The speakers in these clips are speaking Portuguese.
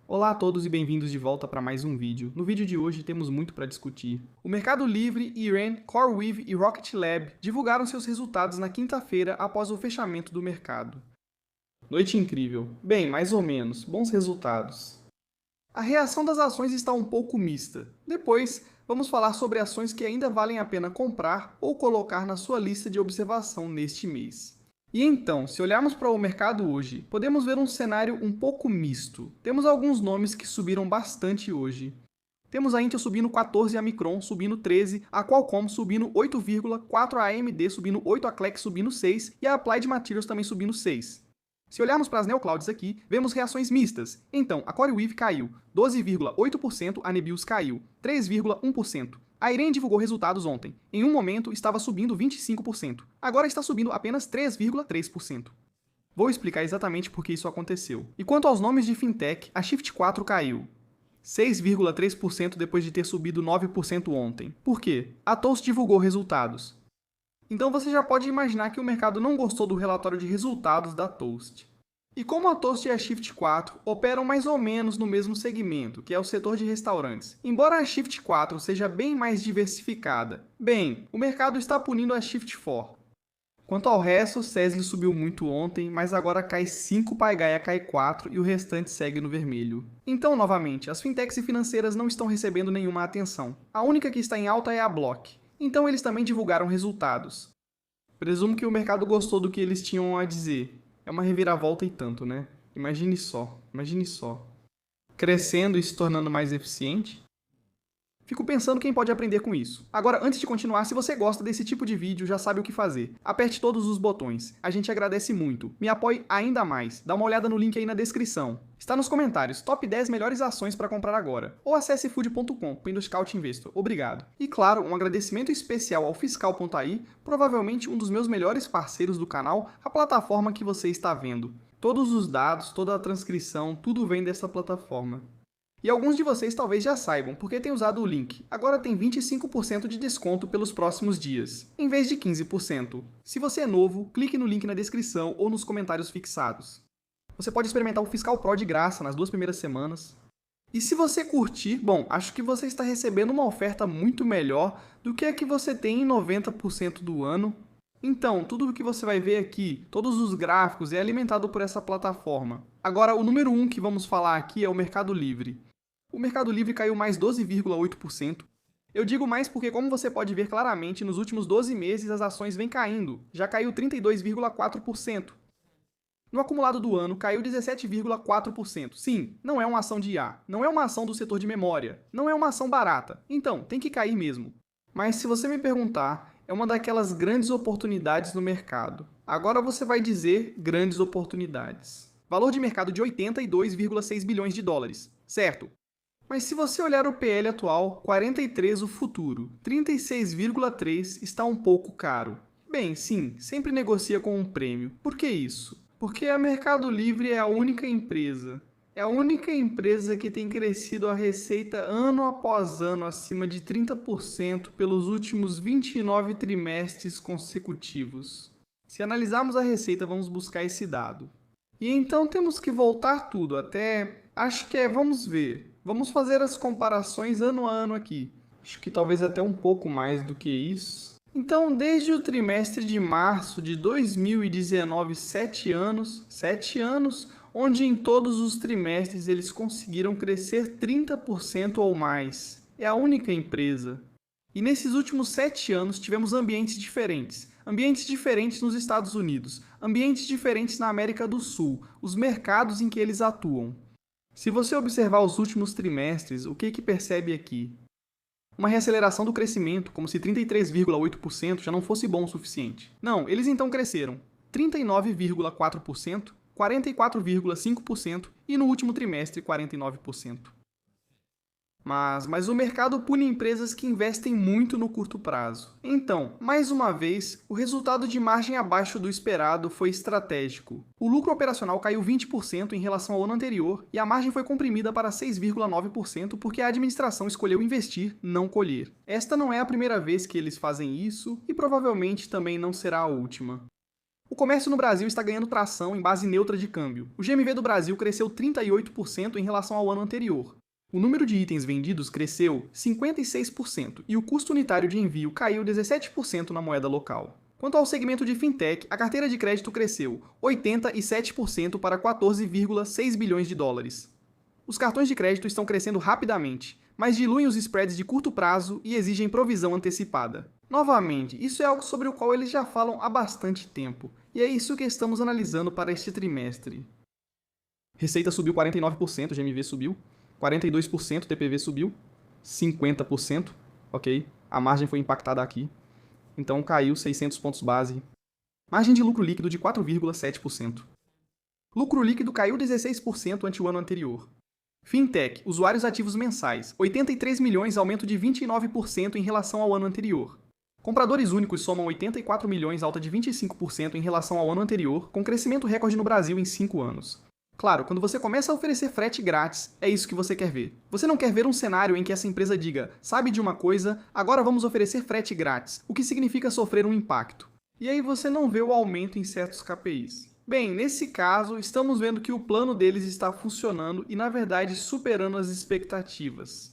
Olá a todos e bem-vindos de volta para mais um vídeo. No vídeo de hoje temos muito para discutir. O Mercado Livre, Iren, CoreWeave e Rocket Lab divulgaram seus resultados na quinta-feira após o fechamento do mercado. Noite incrível. Bem, mais ou menos. Bons resultados. A reação das ações está um pouco mista. Depois, vamos falar sobre ações que ainda valem a pena comprar ou colocar na sua lista de observação neste mês. E então, se olharmos para o mercado hoje, podemos ver um cenário um pouco misto. Temos alguns nomes que subiram bastante hoje. Temos a Intel subindo 14, a Micron subindo 13, a Qualcomm subindo 8,4, a AMD subindo 8, a Clex subindo 6 e a Applied Materials também subindo 6. Se olharmos para as neoclouds aqui, vemos reações mistas. Então, a CoreWeave caiu 12,8%, a Nebius caiu 3,1%. A Iren divulgou resultados ontem. Em um momento, estava subindo 25%. Agora está subindo apenas 3,3%. Vou explicar exatamente por que isso aconteceu. E quanto aos nomes de fintech, a Shift4 caiu 6,3% depois de ter subido 9% ontem. Por quê? A Toast divulgou resultados. Então você já pode imaginar que o mercado não gostou do relatório de resultados da Toast. E como a Toast e a Shift4 operam mais ou menos no mesmo segmento, que é o setor de restaurantes, embora a Shift4 seja bem mais diversificada, bem, o mercado está punindo a Shift4. Quanto ao resto, o Cesli subiu muito ontem, mas agora cai 5, Paigaia cai 4 e o restante segue no vermelho. Então, novamente, as fintechs e financeiras não estão recebendo nenhuma atenção. A única que está em alta é a Block. Então eles também divulgaram resultados. Presumo que o mercado gostou do que eles tinham a dizer. É uma reviravolta e tanto, né? Imagine só, imagine só. Crescendo e se tornando mais eficiente? Fico pensando quem pode aprender com isso. Agora, antes de continuar, se você gosta desse tipo de vídeo, já sabe o que fazer. Aperte todos os botões. A gente agradece muito. Me apoie ainda mais. Dá uma olhada no link aí na descrição. Está nos comentários, top 10 melhores ações para comprar agora. Ou acesse food.com, do Scout Investor. Obrigado. E claro, um agradecimento especial ao Fiscal.ai, provavelmente um dos meus melhores parceiros do canal, a plataforma que você está vendo. Todos os dados, toda a transcrição, tudo vem dessa plataforma. E alguns de vocês talvez já saibam, porque têm usado o link. Agora tem 25% de desconto pelos próximos dias, em vez de 15%. Se você é novo, clique no link na descrição ou nos comentários fixados. Você pode experimentar o Fiscal Pro de graça nas 2 primeiras semanas. E se você curtir, bom, acho que você está recebendo uma oferta muito melhor do que a que você tem em 90% do ano. Então, tudo o que você vai ver aqui, todos os gráficos, é alimentado por essa plataforma. Agora, o número 1 que vamos falar aqui é o Mercado Livre. O Mercado Livre caiu mais 12,8%. Eu digo mais porque, como você pode ver claramente, nos últimos 12 meses as ações vêm caindo. Já caiu 32,4%. No acumulado do ano, caiu 17,4%. Sim, não é uma ação de IA, não é uma ação do setor de memória, não é uma ação barata. Então, tem que cair mesmo. Mas se você me perguntar, é uma daquelas grandes oportunidades no mercado. Agora você vai dizer grandes oportunidades. Valor de mercado de 82,6 bilhões de dólares, certo? Mas se você olhar o PL atual, 43 o futuro, 36,3 está um pouco caro. Bem, sim, sempre negocia com um prêmio. Por que isso? Porque a Mercado Livre é a única empresa. É a única empresa que tem crescido a receita ano após ano acima de 30% pelos últimos 29 trimestres consecutivos. Se analisarmos a receita, vamos buscar esse dado. E então temos que voltar tudo até... vamos ver. Vamos fazer as comparações ano a ano aqui. Acho que talvez até um pouco mais do que isso. Então, desde o trimestre de março de 2019, 7 anos, onde em todos os trimestres eles conseguiram crescer 30% ou mais. É a única empresa. E nesses últimos 7 anos tivemos ambientes diferentes. Ambientes diferentes nos Estados Unidos, ambientes diferentes na América do Sul, os mercados em que eles atuam. Se você observar os últimos trimestres, o que percebe aqui? Uma reaceleração do crescimento, como se 33,8% já não fosse bom o suficiente. Não, eles então cresceram 39,4%, 44,5% e no último trimestre 49%. Mas o mercado pune empresas que investem muito no curto prazo. Então, mais uma vez, o resultado de margem abaixo do esperado foi estratégico. O lucro operacional caiu 20% em relação ao ano anterior e a margem foi comprimida para 6,9% porque a administração escolheu investir, não colher. Esta não é a primeira vez que eles fazem isso e provavelmente também não será a última. O comércio no Brasil está ganhando tração em base neutra de câmbio. O GMV do Brasil cresceu 38% em relação ao ano anterior. O número de itens vendidos cresceu 56% e o custo unitário de envio caiu 17% na moeda local. Quanto ao segmento de fintech, a carteira de crédito cresceu 87% para 14,6 bilhões de dólares. Os cartões de crédito estão crescendo rapidamente, mas diluem os spreads de curto prazo e exigem provisão antecipada. Novamente, isso é algo sobre o qual eles já falam há bastante tempo, e é isso que estamos analisando para este trimestre. Receita subiu 49%, GMV subiu, 42% TPV subiu, 50%, ok? A margem foi impactada aqui, então caiu 600 pontos base. Margem de lucro líquido de 4,7%. Lucro líquido caiu 16% ante o ano anterior. Fintech, usuários ativos mensais, 83 milhões, aumento de 29% em relação ao ano anterior. Compradores únicos somam 84 milhões, alta de 25% em relação ao ano anterior, com crescimento recorde no Brasil em 5 anos. Claro, quando você começa a oferecer frete grátis, é isso que você quer ver. Você não quer ver um cenário em que essa empresa diga, sabe de uma coisa, agora vamos oferecer frete grátis, o que significa sofrer um impacto. E aí você não vê o aumento em certos KPIs. Bem, nesse caso, estamos vendo que o plano deles está funcionando e, na verdade, superando as expectativas.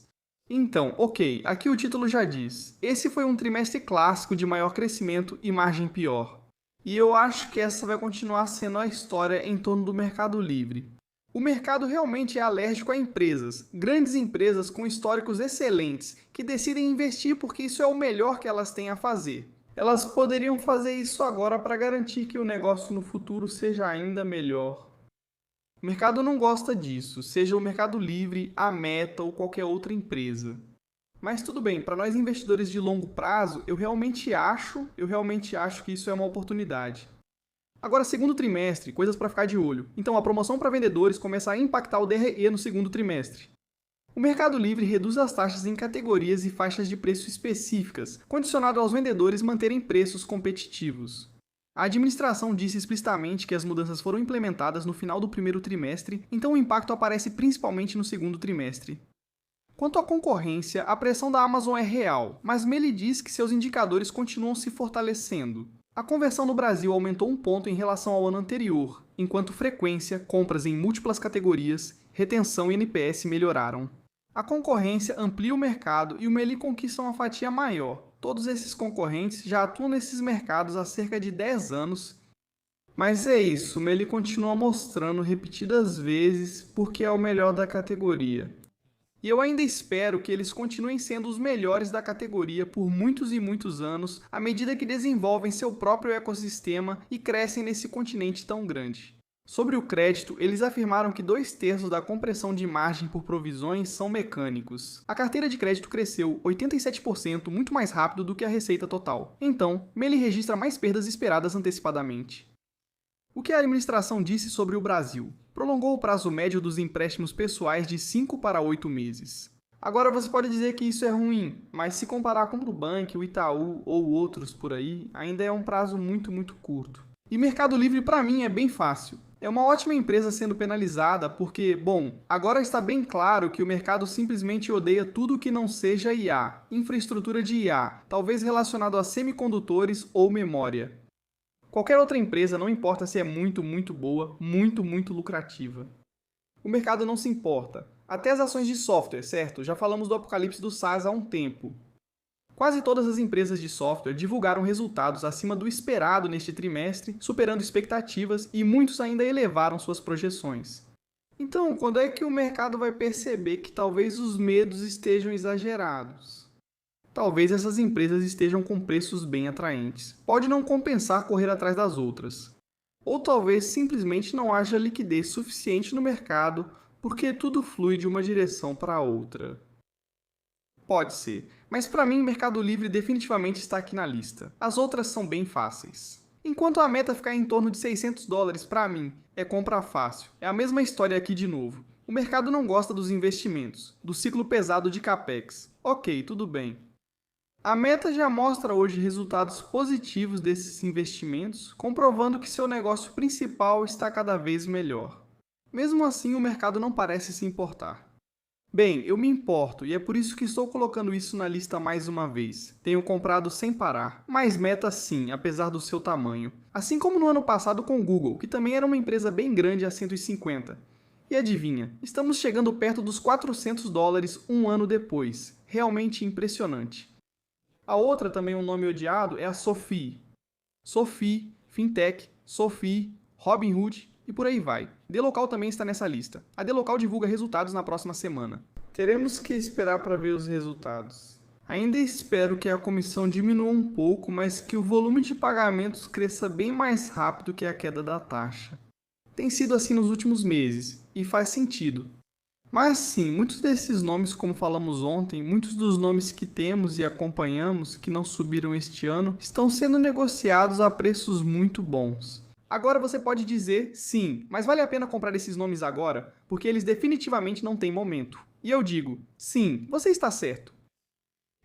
Então, ok, aqui o título já diz, esse foi um trimestre clássico de maior crescimento e margem pior. E eu acho que essa vai continuar sendo a história em torno do Mercado Livre. O mercado realmente é alérgico a empresas, grandes empresas com históricos excelentes, que decidem investir porque isso é o melhor que elas têm a fazer. Elas poderiam fazer isso agora para garantir que o negócio no futuro seja ainda melhor. O mercado não gosta disso, seja o Mercado Livre, a Meta ou qualquer outra empresa. Mas tudo bem, para nós investidores de longo prazo, eu realmente acho que isso é uma oportunidade. Agora, segundo trimestre, coisas para ficar de olho. Então, a promoção para vendedores começa a impactar o DRE no segundo trimestre. O Mercado Livre reduz as taxas em categorias e faixas de preço específicas, condicionado aos vendedores manterem preços competitivos. A administração disse explicitamente que as mudanças foram implementadas no final do primeiro trimestre, então o impacto aparece principalmente no segundo trimestre. Quanto à concorrência, a pressão da Amazon é real, mas Meli diz que seus indicadores continuam se fortalecendo. A conversão no Brasil aumentou 1 ponto em relação ao ano anterior, enquanto frequência, compras em múltiplas categorias, retenção e NPS melhoraram. A concorrência amplia o mercado e o Meli conquista uma fatia maior. Todos esses concorrentes já atuam nesses mercados há cerca de 10 anos. Mas é isso, o Meli continua mostrando repetidas vezes porque é o melhor da categoria. E eu ainda espero que eles continuem sendo os melhores da categoria por muitos e muitos anos, à medida que desenvolvem seu próprio ecossistema e crescem nesse continente tão grande. Sobre o crédito, eles afirmaram que 2/3 da compressão de margem por provisões são mecânicos. A carteira de crédito cresceu 87%, muito mais rápido do que a receita total. Então, Meli registra mais perdas esperadas antecipadamente. O que a administração disse sobre o Brasil? Prolongou o prazo médio dos empréstimos pessoais de 5 para 8 meses. Agora você pode dizer que isso é ruim, mas se comparar com o Nubank, o Itaú ou outros por aí, ainda é um prazo muito curto. E Mercado Livre para mim é bem fácil. É uma ótima empresa sendo penalizada porque, bom, agora está bem claro que o mercado simplesmente odeia tudo que não seja IA, infraestrutura de IA, talvez relacionado a semicondutores ou memória. Qualquer outra empresa, não importa se é muito boa, muito lucrativa. O mercado não se importa. Até as ações de software, certo? Já falamos do apocalipse do SaaS há um tempo. Quase todas as empresas de software divulgaram resultados acima do esperado neste trimestre, superando expectativas, e muitos ainda elevaram suas projeções. Então, quando é que o mercado vai perceber que talvez os medos estejam exagerados? Talvez essas empresas estejam com preços bem atraentes. Pode não compensar correr atrás das outras. Ou talvez simplesmente não haja liquidez suficiente no mercado, porque tudo flui de uma direção para outra. Pode ser, mas para mim Mercado Livre definitivamente está aqui na lista. As outras são bem fáceis. Enquanto a meta ficar em torno de $600 para mim, é compra fácil. É a mesma história aqui de novo. O mercado não gosta dos investimentos, do ciclo pesado de capex. Ok, tudo bem. A Meta já mostra hoje resultados positivos desses investimentos, comprovando que seu negócio principal está cada vez melhor. Mesmo assim, o mercado não parece se importar. Bem, eu me importo e é por isso que estou colocando isso na lista mais uma vez. Tenho comprado sem parar, mas Meta sim, apesar do seu tamanho. Assim como no ano passado com o Google, que também era uma empresa bem grande a 150. E adivinha, estamos chegando perto dos $400 um ano depois. Realmente impressionante. A outra, também um nome odiado, é a Sophie. Sophie, Fintech, Sophie, Robinhood e por aí vai. Dlocal também está nessa lista. A Dlocal divulga resultados na próxima semana. Teremos que esperar para ver os resultados. Ainda espero que a comissão diminua um pouco, mas que o volume de pagamentos cresça bem mais rápido que a queda da taxa. Tem sido assim nos últimos meses, e faz sentido. Mas sim, muitos desses nomes, como falamos ontem, muitos dos nomes que temos e acompanhamos, que não subiram este ano, estão sendo negociados a preços muito bons. Agora você pode dizer, sim, mas vale a pena comprar esses nomes agora, porque eles definitivamente não têm momento. E eu digo, sim, você está certo.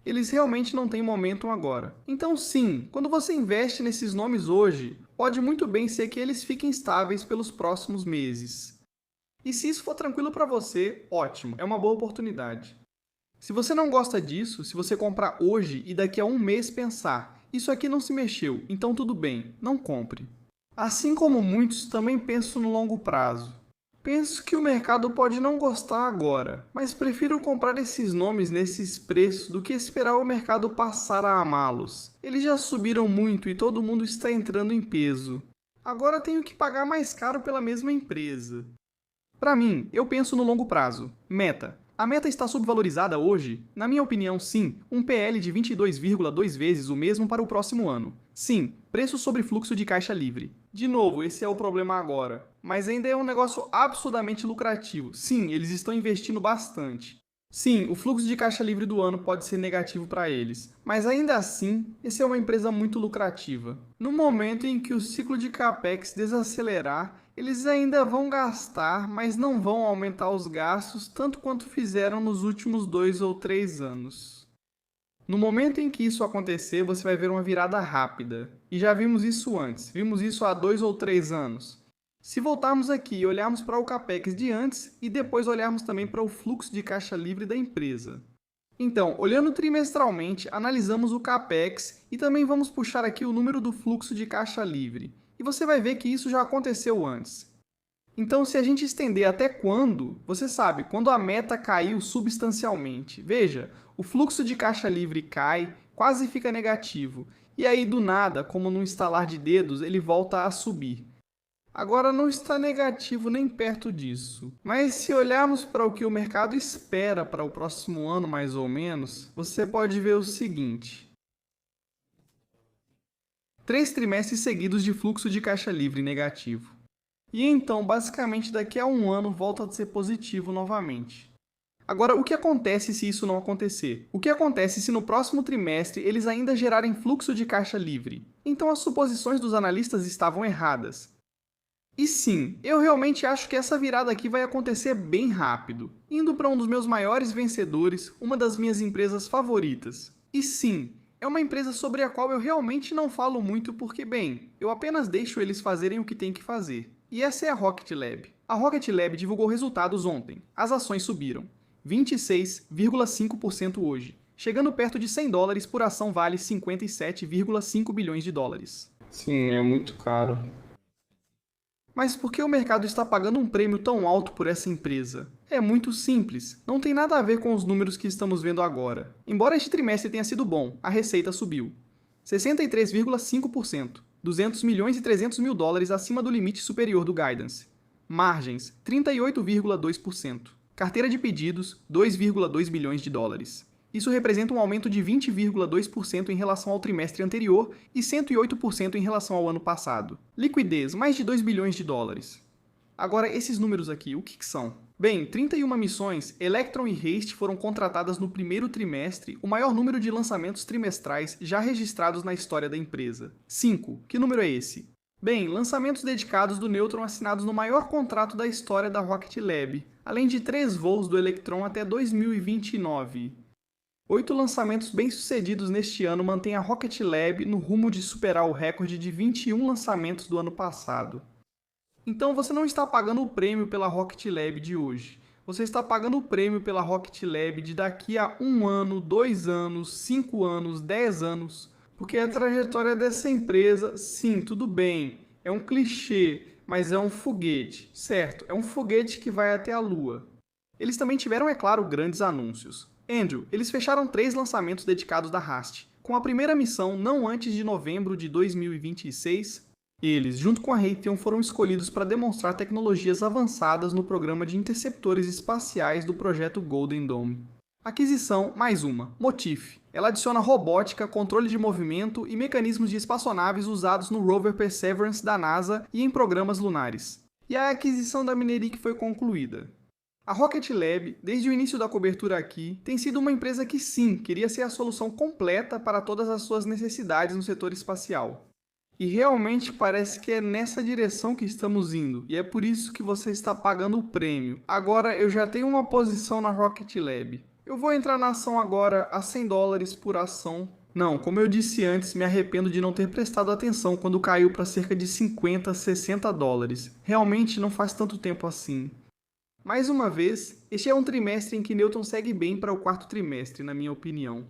Eles realmente não têm momento agora. Então sim, quando você investe nesses nomes hoje, pode muito bem ser que eles fiquem estáveis pelos próximos meses. E se isso for tranquilo para você, ótimo, é uma boa oportunidade. Se você não gosta disso, se você comprar hoje e daqui a um mês pensar, isso aqui não se mexeu, então tudo bem, não compre. Assim como muitos, também penso no longo prazo. Penso que o mercado pode não gostar agora, mas prefiro comprar esses nomes nesses preços do que esperar o mercado passar a amá-los. Eles já subiram muito e todo mundo está entrando em peso. Agora tenho que pagar mais caro pela mesma empresa. Para mim, eu penso no longo prazo. Meta. A Meta está subvalorizada hoje? Na minha opinião, sim. Um PL de 22,2 vezes o mesmo para o próximo ano. Sim, preço sobre fluxo de caixa livre. De novo, esse é o problema agora. Mas ainda é um negócio absurdamente lucrativo. Sim, eles estão investindo bastante. Sim, o fluxo de caixa livre do ano pode ser negativo para eles, mas ainda assim, essa é uma empresa muito lucrativa. No momento em que o ciclo de capex desacelerar, eles ainda vão gastar, mas não vão aumentar os gastos tanto quanto fizeram nos últimos 2 ou 3 anos. No momento em que isso acontecer, você vai ver uma virada rápida. E já vimos isso antes, vimos isso há 2 ou 3 anos. Se voltarmos aqui e olharmos para o capex de antes e depois olharmos também para o fluxo de caixa livre da empresa. Então, olhando trimestralmente, analisamos o capex e também vamos puxar aqui o número do fluxo de caixa livre. E você vai ver que isso já aconteceu antes. Então, se a gente estender até quando, você sabe, quando a meta caiu substancialmente. Veja, o fluxo de caixa livre cai, quase fica negativo. E aí, do nada, como num estalar de dedos, ele volta a subir. Agora não está negativo nem perto disso. Mas se olharmos para o que o mercado espera para o próximo ano, mais ou menos, você pode ver o seguinte. 3 trimestres seguidos de fluxo de caixa livre negativo. E então, basicamente, daqui a um ano volta a ser positivo novamente. Agora, o que acontece se isso não acontecer? O que acontece se no próximo trimestre eles ainda gerarem fluxo de caixa livre? Então as suposições dos analistas estavam erradas. E sim, eu realmente acho que essa virada aqui vai acontecer bem rápido, indo para um dos meus maiores vencedores, uma das minhas empresas favoritas. E sim, é uma empresa sobre a qual eu realmente não falo muito porque, bem, eu apenas deixo eles fazerem o que tem que fazer. E essa é a Rocket Lab. A Rocket Lab divulgou resultados ontem. As ações subiram 26,5% hoje, chegando perto de $100 por ação vale 57,5 bilhões de dólares. Sim, é muito caro. Mas por que o mercado está pagando um prêmio tão alto por essa empresa? É muito simples, não tem nada a ver com os números que estamos vendo agora. Embora este trimestre tenha sido bom, a receita subiu 63,5%, 200 milhões e 300 mil dólares acima do limite superior do guidance. Margens, 38,2%. Carteira de pedidos, 2,2 bilhões de dólares. Isso representa um aumento de 20,2% em relação ao trimestre anterior e 108% em relação ao ano passado. Liquidez, mais de 2 bilhões de dólares. Agora, esses números aqui, o que são? Bem, 31 missões, Electron e Haste foram contratadas no primeiro trimestre, o maior número de lançamentos trimestrais já registrados na história da empresa. 5. Que número é esse? Bem, lançamentos dedicados do Neutron assinados no maior contrato da história da Rocket Lab, além de 3 voos do Electron até 2029. 8 lançamentos bem-sucedidos neste ano mantêm a Rocket Lab no rumo de superar o recorde de 21 lançamentos do ano passado. Então você não está pagando o prêmio pela Rocket Lab de hoje. Você está pagando o prêmio pela Rocket Lab de daqui a 1 ano, 2 anos, 5 anos, 10 anos. Porque a trajetória dessa empresa, sim, tudo bem, é um clichê, mas é um foguete, certo? É um foguete que vai até a Lua. Eles também tiveram, é claro, grandes anúncios. Andrew, eles fecharam 3 lançamentos dedicados da Rast, com a primeira missão não antes de novembro de 2026. Eles, junto com a Raytheon, foram escolhidos para demonstrar tecnologias avançadas no programa de interceptores espaciais do projeto Golden Dome. Aquisição mais uma, Motif. Ela adiciona robótica, controle de movimento e mecanismos de espaçonaves usados no rover Perseverance da NASA e em programas lunares. E a aquisição da Mynaric foi concluída. A Rocket Lab, desde o início da cobertura aqui, tem sido uma empresa que sim, queria ser a solução completa para todas as suas necessidades no setor espacial. E realmente parece que é nessa direção que estamos indo, e é por isso que você está pagando o prêmio. Agora eu já tenho uma posição na Rocket Lab. Eu vou entrar na ação agora a $100 por ação. Não, como eu disse antes, me arrependo de não ter prestado atenção quando caiu para cerca de 50, $60. Realmente não faz tanto tempo assim. Mais uma vez, este é um trimestre em que Newton segue bem para o 4º trimestre, na minha opinião.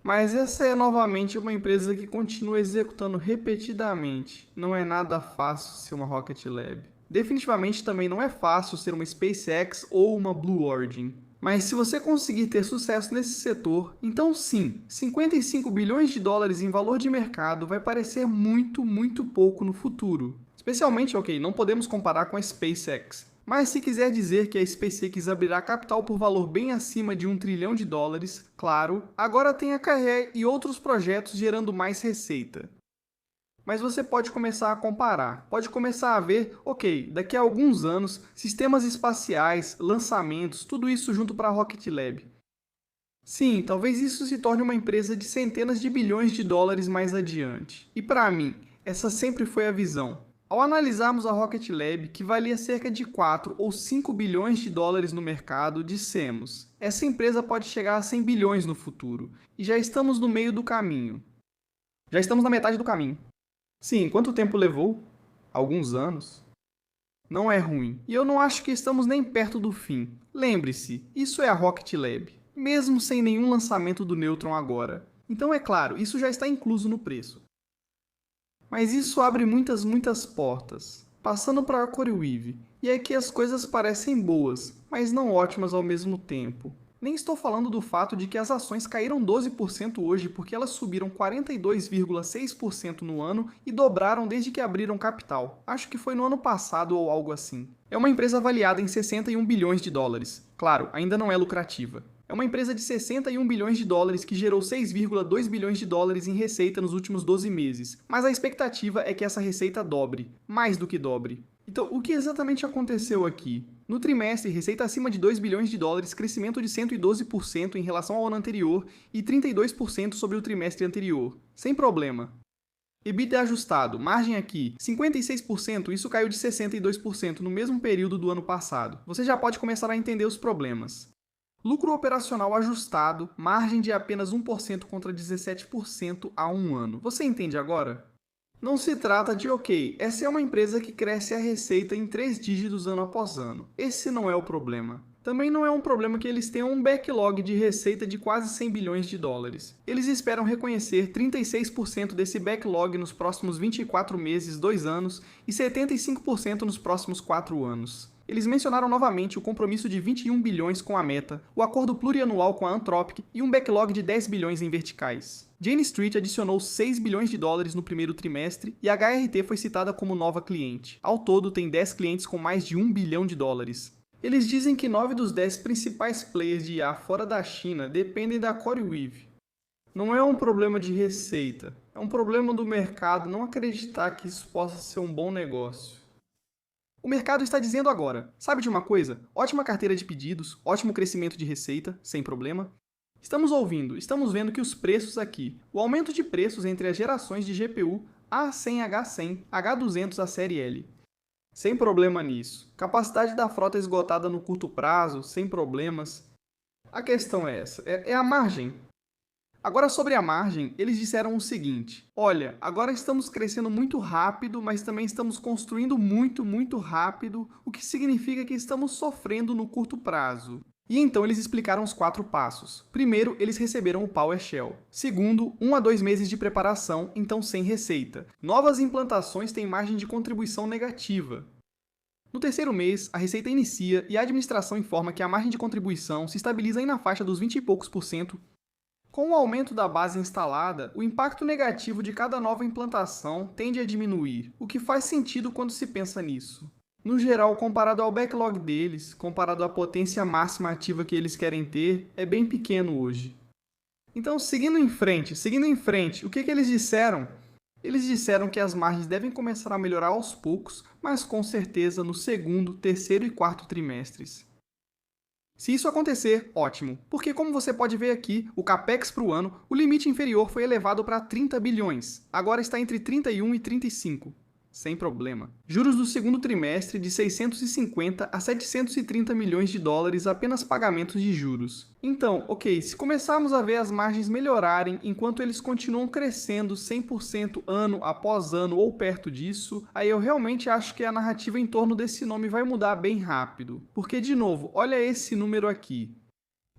Mas essa é novamente uma empresa que continua executando repetidamente. Não é nada fácil ser uma Rocket Lab. Definitivamente também não é fácil ser uma SpaceX ou uma Blue Origin. Mas se você conseguir ter sucesso nesse setor, então sim, $55 bilhões em valor de mercado vai parecer muito pouco no futuro. Especialmente, não podemos comparar com a SpaceX. Mas se quiser dizer que a SpaceX abrirá capital por valor bem acima de $1 trilhão, claro, agora tem a Carré e outros projetos gerando mais receita. Mas você pode começar a comparar, pode começar a ver, daqui a alguns anos, sistemas espaciais, lançamentos, tudo isso junto para a Rocket Lab. Sim, talvez isso se torne uma empresa de centenas de bilhões de dólares mais adiante. E para mim, essa sempre foi a visão. Ao analisarmos a Rocket Lab, que valia cerca de 4 ou 5 bilhões de dólares no mercado, dissemos, essa empresa pode chegar a 100 bilhões no futuro, e já estamos no meio do caminho. Já estamos na metade do caminho. Sim, quanto tempo levou? Alguns anos. Não é ruim, e eu não acho que estamos nem perto do fim. Lembre-se, isso é a Rocket Lab, mesmo sem nenhum lançamento do Neutron agora. Então é claro, isso já está incluso no preço. Mas isso abre muitas portas, passando para a CoreWeave, e é que as coisas parecem boas, mas não ótimas ao mesmo tempo. Nem estou falando do fato de que as ações caíram 12% hoje porque elas subiram 42,6% no ano e dobraram desde que abriram capital. Acho que foi no ano passado ou algo assim. É uma empresa avaliada em $61 bilhões. Claro, ainda não é lucrativa. É uma empresa de $61 bilhões que gerou $6,2 bilhões em receita nos últimos 12 meses, mas a expectativa é que essa receita dobre, mais do que dobre. Então, o que exatamente aconteceu aqui? No trimestre, receita acima de $2 bilhões, crescimento de 112% em relação ao ano anterior e 32% sobre o trimestre anterior. Sem problema. EBITDA ajustado, margem aqui, 56%, isso caiu de 62% no mesmo período do ano passado. Você já pode começar a entender os problemas. Lucro operacional ajustado, margem de apenas 1% contra 17% há um ano. Você entende agora? Não se trata de essa é uma empresa que cresce a receita em 3 dígitos ano após ano. Esse não é o problema. Também não é um problema que eles tenham um backlog de receita de quase $100 bilhões. Eles esperam reconhecer 36% desse backlog nos próximos 24 meses, 2 anos, e 75% nos próximos 4 anos. Eles mencionaram novamente o compromisso de 21 bilhões com a Meta, o acordo plurianual com a Anthropic e um backlog de 10 bilhões em verticais. Jane Street adicionou $6 bilhões no primeiro trimestre e a HRT foi citada como nova cliente. Ao todo, tem 10 clientes com mais de $1 bilhão. Eles dizem que 9 dos 10 principais players de IA fora da China dependem da CoreWeave. Não é um problema de receita, é um problema do mercado não acreditar que isso possa ser um bom negócio. O mercado está dizendo agora, sabe de uma coisa? Ótima carteira de pedidos, ótimo crescimento de receita, sem problema. Estamos vendo que os preços aqui, o aumento de preços entre as gerações de GPU A100H100, H200 a série L. Sem problema nisso. Capacidade da frota esgotada no curto prazo, sem problemas. A questão é essa, é a margem. Agora sobre a margem, eles disseram o seguinte: olha, agora estamos crescendo muito rápido, mas também estamos construindo muito rápido, o que significa que estamos sofrendo no curto prazo. E então eles explicaram os 4 passos. Primeiro, eles receberam o PowerShell. Segundo, 1 a 2 meses de preparação, então sem receita. Novas implantações têm margem de contribuição negativa. No terceiro mês, a receita inicia e a administração informa que a margem de contribuição se estabiliza aí na faixa dos 20 e poucos por cento. Com o aumento da base instalada, o impacto negativo de cada nova implantação tende a diminuir, o que faz sentido quando se pensa nisso. No geral, comparado ao backlog deles, comparado à potência máxima ativa que eles querem ter, é bem pequeno hoje. Então, seguindo em frente, o que eles disseram? Eles disseram que as margens devem começar a melhorar aos poucos, mas com certeza no segundo, terceiro e quarto trimestres. Se isso acontecer, ótimo, porque como você pode ver aqui, o CAPEX para o ano, o limite inferior foi elevado para 30 bilhões, agora está entre 31 e 35. Sem problema. Juros do segundo trimestre de 650 a 730 milhões de dólares apenas pagamentos de juros. Então, ok, se começarmos a ver as margens melhorarem enquanto eles continuam crescendo 100% ano após ano ou perto disso, aí eu realmente acho que a narrativa em torno desse nome vai mudar bem rápido. Porque, de novo, olha esse número aqui.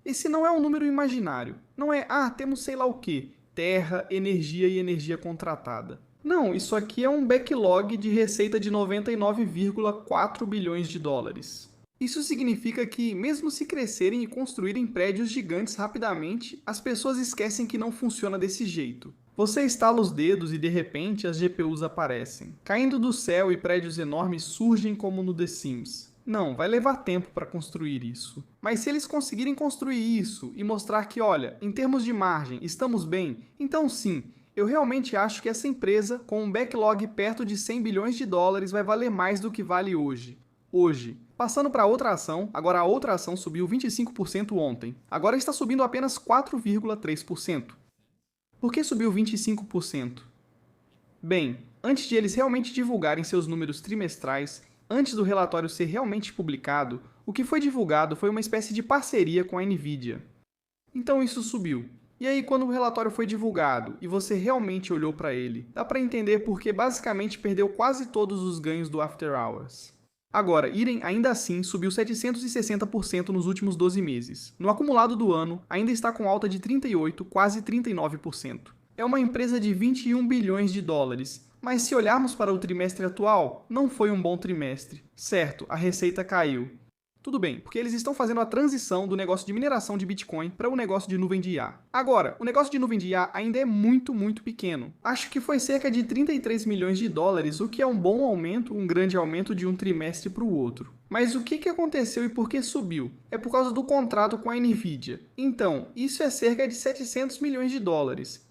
Esse não é um número imaginário. Não é, temos sei lá o quê, terra, energia e energia contratada. Não, isso aqui é um backlog de receita de 99,4 bilhões de dólares. Isso significa que, mesmo se crescerem e construírem prédios gigantes rapidamente, as pessoas esquecem que não funciona desse jeito. Você estala os dedos e, de repente, as GPUs aparecem. Caindo do céu e prédios enormes surgem como no The Sims. Não, vai levar tempo para construir isso. Mas se eles conseguirem construir isso e mostrar que, olha, em termos de margem, estamos bem, então sim, eu realmente acho que essa empresa, com um backlog perto de 100 bilhões de dólares, vai valer mais do que vale hoje. Passando para outra ação, agora a outra ação subiu 25% ontem. Agora está subindo apenas 4,3%. Por que subiu 25%? Bem, antes de eles realmente divulgarem seus números trimestrais, antes do relatório ser realmente publicado, o que foi divulgado foi uma espécie de parceria com a Nvidia. Então isso subiu. E aí, quando o relatório foi divulgado e você realmente olhou para ele, dá para entender porque basicamente perdeu quase todos os ganhos do After Hours. Agora, Iren ainda assim subiu 760% nos últimos 12 meses. No acumulado do ano, ainda está com alta de 38%, quase 39%. É uma empresa de 21 bilhões de dólares, mas se olharmos para o trimestre atual, não foi um bom trimestre. Certo, a receita caiu. Tudo bem, porque eles estão fazendo a transição do negócio de mineração de Bitcoin para o negócio de nuvem de IA. Agora, o negócio de nuvem de IA ainda é muito pequeno. Acho que foi cerca de 33 milhões de dólares, o que é um bom aumento, um grande aumento de um trimestre para o outro. Mas o que aconteceu e por que subiu? É por causa do contrato com a Nvidia. Então, isso é cerca de 700 milhões de dólares.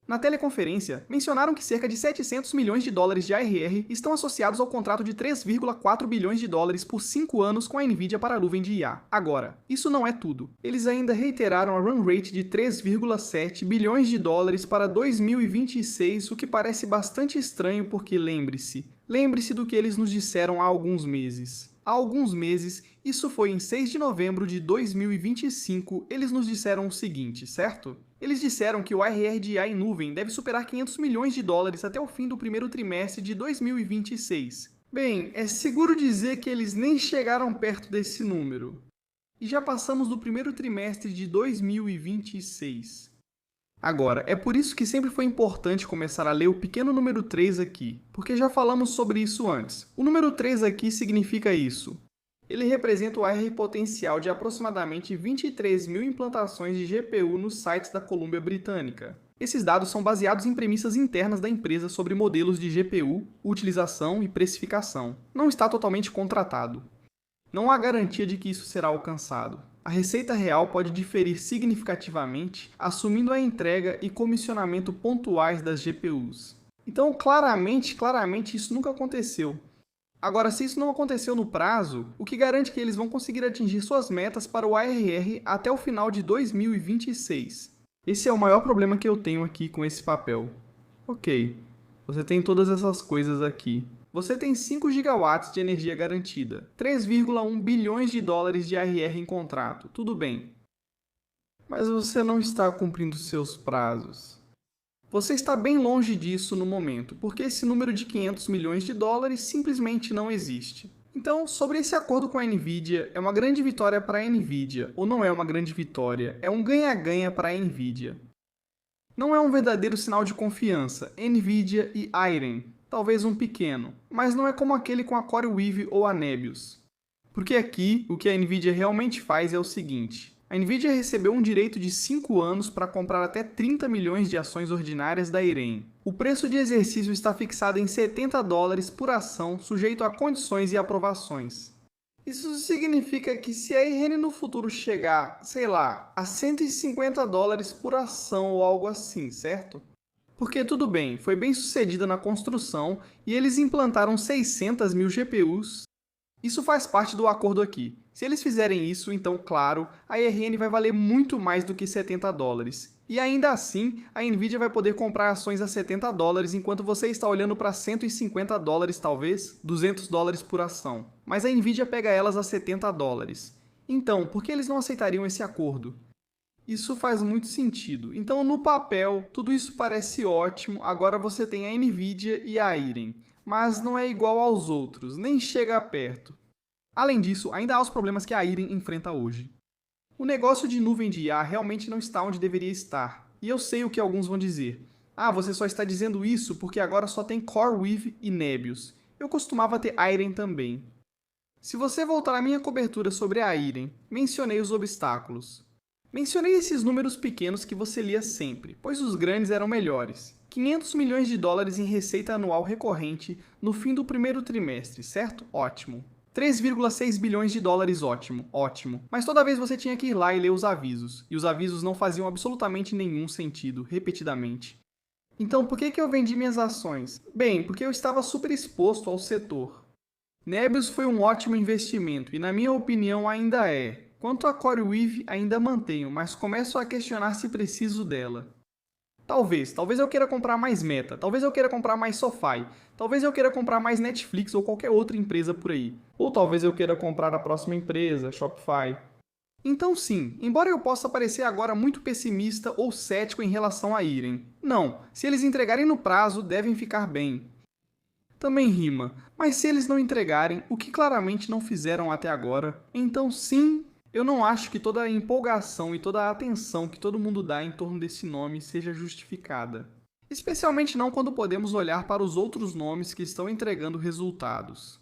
Na teleconferência, mencionaram que cerca de 700 milhões de dólares de ARR estão associados ao contrato de 3,4 bilhões de dólares por 5 anos com a Nvidia para a nuvem de IA. Agora, isso não é tudo. Eles ainda reiteraram a run rate de 3,7 bilhões de dólares para 2026, o que parece bastante estranho porque lembre-se do que eles nos disseram há alguns meses. Há alguns meses, isso foi em 6 de novembro de 2025, eles nos disseram o seguinte, certo? Eles disseram que o ARR de IA em nuvem deve superar 500 milhões de dólares até o fim do primeiro trimestre de 2026. Bem, é seguro dizer que eles nem chegaram perto desse número. E já passamos do primeiro trimestre de 2026. Agora, é por isso que sempre foi importante começar a ler o pequeno número 3 aqui, porque já falamos sobre isso antes. O número 3 aqui significa isso. Ele representa o ARR potencial de aproximadamente 23 mil implantações de GPU nos sites da Colômbia Britânica. Esses dados são baseados em premissas internas da empresa sobre modelos de GPU, utilização e precificação. Não está totalmente contratado. Não há garantia de que isso será alcançado. A receita real pode diferir significativamente, assumindo a entrega e comissionamento pontuais das GPUs. Então, claramente isso nunca aconteceu. Agora, se isso não aconteceu no prazo, o que garante que eles vão conseguir atingir suas metas para o ARR até o final de 2026? Esse é o maior problema que eu tenho aqui com esse papel. Ok, você tem todas essas coisas aqui. Você tem 5 gigawatts de energia garantida, 3,1 bilhões de dólares de ARR em contrato, tudo bem. Mas você não está cumprindo seus prazos. Você está bem longe disso no momento, porque esse número de 500 milhões de dólares simplesmente não existe. Então, sobre esse acordo com a Nvidia, é uma grande vitória para a Nvidia, ou não é uma grande vitória, é um ganha-ganha para a Nvidia. Não é um verdadeiro sinal de confiança, Nvidia e Iron, talvez um pequeno, mas não é como aquele com a CoreWeave ou a Nebius. Porque aqui, o que a Nvidia realmente faz é o seguinte: a Nvidia recebeu um direito de 5 anos para comprar até 30 milhões de ações ordinárias da Iren. O preço de exercício está fixado em $70 por ação, sujeito a condições e aprovações. Isso significa que se a Irene no futuro chegar, sei lá, a $150 por ação ou algo assim, certo? Porque tudo bem, foi bem sucedida na construção e eles implantaram 600 mil GPUs. Isso faz parte do acordo aqui. Se eles fizerem isso, então, claro, a IRN vai valer muito mais do que $70. E ainda assim, a Nvidia vai poder comprar ações a $70, enquanto você está olhando para $150, talvez, $200 por ação. Mas a Nvidia pega elas a $70. Então, por que eles não aceitariam esse acordo? Isso faz muito sentido. Então, no papel, tudo isso parece ótimo. Agora você tem a Nvidia e a Iren, mas não é igual aos outros, nem chega perto. Além disso, ainda há os problemas que a Iren enfrenta hoje. O negócio de nuvem de IA realmente não está onde deveria estar. E eu sei o que alguns vão dizer. Ah, você só está dizendo isso porque agora só tem CoreWeave e Nebius. Eu costumava ter Iren também. Se você voltar à minha cobertura sobre a Iren, mencionei os obstáculos. Mencionei esses números pequenos que você lia sempre, pois os grandes eram melhores. 500 milhões de dólares em receita anual recorrente no fim do primeiro trimestre, certo? Ótimo. 3,6 bilhões de dólares, ótimo, ótimo. Mas toda vez você tinha que ir lá e ler os avisos, e os avisos não faziam absolutamente nenhum sentido, repetidamente. Então por que eu vendi minhas ações? Bem, porque eu estava super exposto ao setor. Nebius foi um ótimo investimento, e na minha opinião ainda é. Quanto a CoreWeave, ainda mantenho, mas começo a questionar se preciso dela. Talvez eu queira comprar mais Meta, talvez eu queira comprar mais SoFi, talvez eu queira comprar mais Netflix ou qualquer outra empresa por aí. Ou talvez eu queira comprar a próxima empresa, Shopify. Então sim, embora eu possa parecer agora muito pessimista ou cético em relação a Iren, não, se eles entregarem no prazo, devem ficar bem. Também rima, mas se eles não entregarem, o que claramente não fizeram até agora, então sim, eu não acho que toda a empolgação e toda a atenção que todo mundo dá em torno desse nome seja justificada. Especialmente não quando podemos olhar para os outros nomes que estão entregando resultados.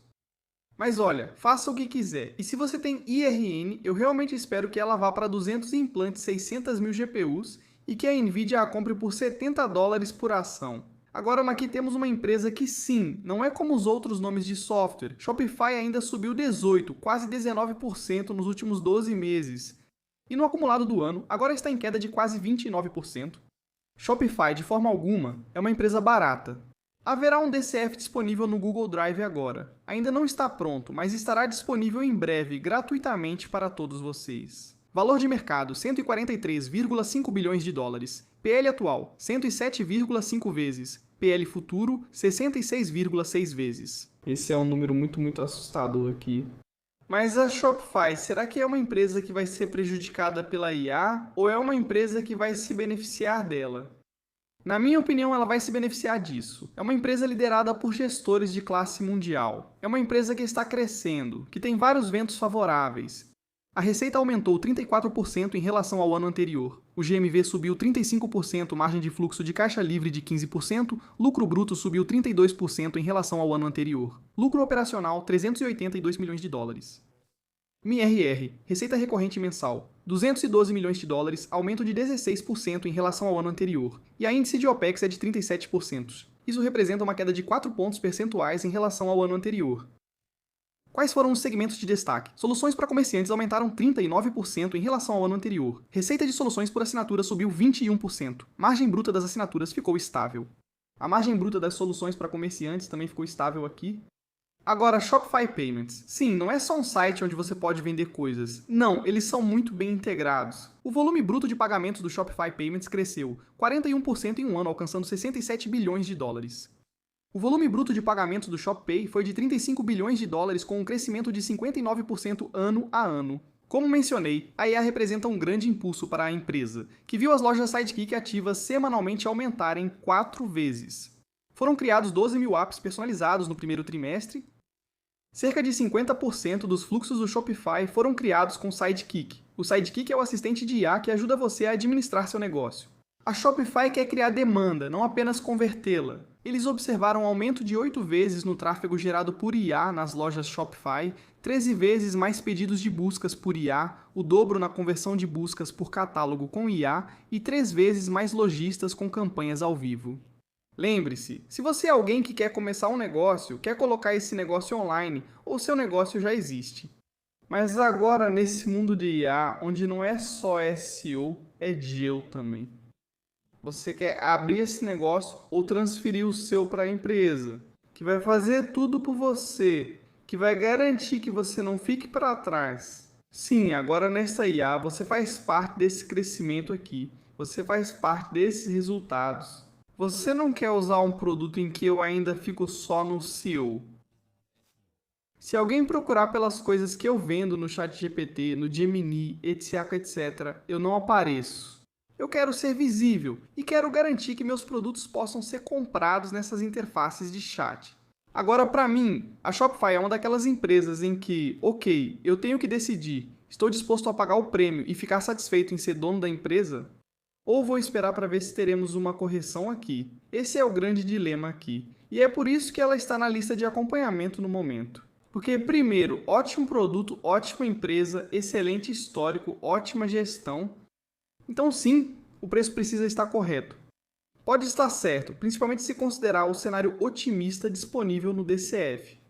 Mas olha, faça o que quiser, e se você tem IRN, eu realmente espero que ela vá para 200 e implante 600 mil GPUs e que a Nvidia a compre por $70 por ação. Agora aqui temos uma empresa que sim, não é como os outros nomes de software. Shopify ainda subiu 18%, quase 19% nos últimos 12 meses. E no acumulado do ano, agora está em queda de quase 29%. Shopify, de forma alguma, é uma empresa barata. Haverá um DCF disponível no Google Drive agora. Ainda não está pronto, mas estará disponível em breve, gratuitamente para todos vocês. Valor de mercado, 143,5 bilhões de dólares. PL atual, 107,5 vezes. PL futuro, 66,6 vezes. Esse é um número muito assustador aqui. Mas a Shopify, será que é uma empresa que vai ser prejudicada pela IA ou é uma empresa que vai se beneficiar dela? Na minha opinião, ela vai se beneficiar disso. É uma empresa liderada por gestores de classe mundial. É uma empresa que está crescendo, que tem vários ventos favoráveis. A receita aumentou 34% em relação ao ano anterior. O GMV subiu 35%, margem de fluxo de caixa livre de 15%, lucro bruto subiu 32% em relação ao ano anterior. Lucro operacional, 382 milhões de dólares. MRR, receita recorrente mensal, 212 milhões de dólares, aumento de 16% em relação ao ano anterior. E a índice de OPEX é de 37%. Isso representa uma queda de 4 pontos percentuais em relação ao ano anterior. Quais foram os segmentos de destaque? Soluções para comerciantes aumentaram 39% em relação ao ano anterior. Receita de soluções por assinatura subiu 21%. Margem bruta das assinaturas ficou estável. A margem bruta das soluções para comerciantes também ficou estável aqui. Agora, Shopify Payments. Sim, não é só um site onde você pode vender coisas. Não, eles são muito bem integrados. O volume bruto de pagamentos do Shopify Payments cresceu 41% em um ano, alcançando 67 bilhões de dólares. O volume bruto de pagamentos do ShopPay foi de 35 bilhões de dólares, com um crescimento de 59% ano a ano. Como mencionei, a IA representa um grande impulso para a empresa, que viu as lojas Sidekick ativas semanalmente aumentarem 4 vezes. Foram criados 12 mil apps personalizados no primeiro trimestre. Cerca de 50% dos fluxos do Shopify foram criados com Sidekick. O Sidekick é o assistente de IA que ajuda você a administrar seu negócio. A Shopify quer criar demanda, não apenas convertê-la. Eles observaram um aumento de 8 vezes no tráfego gerado por IA nas lojas Shopify, 13 vezes mais pedidos de buscas por IA, o dobro na conversão de buscas por catálogo com IA e 3 vezes mais lojistas com campanhas ao vivo. Lembre-se, se você é alguém que quer começar um negócio, quer colocar esse negócio online, ou seu negócio já existe. Mas agora, nesse mundo de IA, onde não é só SEO, é GEO também. Você quer abrir esse negócio ou transferir o seu para a empresa, que vai fazer tudo por você, que vai garantir que você não fique para trás. Sim, agora nessa IA você faz parte desse crescimento aqui, você faz parte desses resultados. Você não quer usar um produto em que eu ainda fico só no SEO. Se alguém procurar pelas coisas que eu vendo no ChatGPT, no Gemini, etc, etc, eu não apareço. Eu quero ser visível e quero garantir que meus produtos possam ser comprados nessas interfaces de chat. Agora, para mim, a Shopify é uma daquelas empresas em que, ok, eu tenho que decidir, estou disposto a pagar o prêmio e ficar satisfeito em ser dono da empresa? Ou vou esperar para ver se teremos uma correção aqui? Esse é o grande dilema aqui. E é por isso que ela está na lista de acompanhamento no momento. Porque, primeiro, ótimo produto, ótima empresa, excelente histórico, ótima gestão. Então, sim, o preço precisa estar correto. Pode estar certo, principalmente se considerar o cenário otimista disponível no DCF.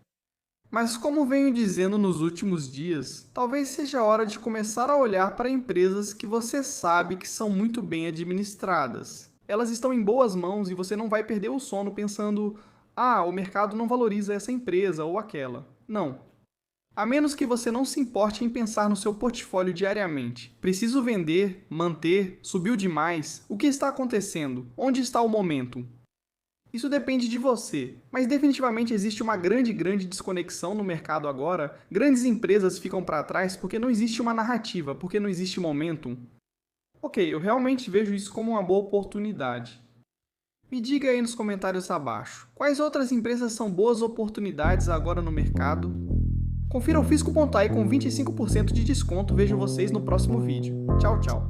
Mas como venho dizendo nos últimos dias, talvez seja a hora de começar a olhar para empresas que você sabe que são muito bem administradas. Elas estão em boas mãos e você não vai perder o sono pensando o mercado não valoriza essa empresa ou aquela. Não. A menos que você não se importe em pensar no seu portfólio diariamente. Preciso vender, manter, subiu demais, o que está acontecendo? Onde está o momentum? Isso depende de você, mas definitivamente existe uma grande desconexão no mercado agora. Grandes empresas ficam para trás porque não existe uma narrativa, porque não existe momentum. Ok, eu realmente vejo isso como uma boa oportunidade. Me diga aí nos comentários abaixo, quais outras empresas são boas oportunidades agora no mercado? Confira o Fisco.ai com 25% de desconto. Vejo vocês no próximo vídeo. Tchau, tchau.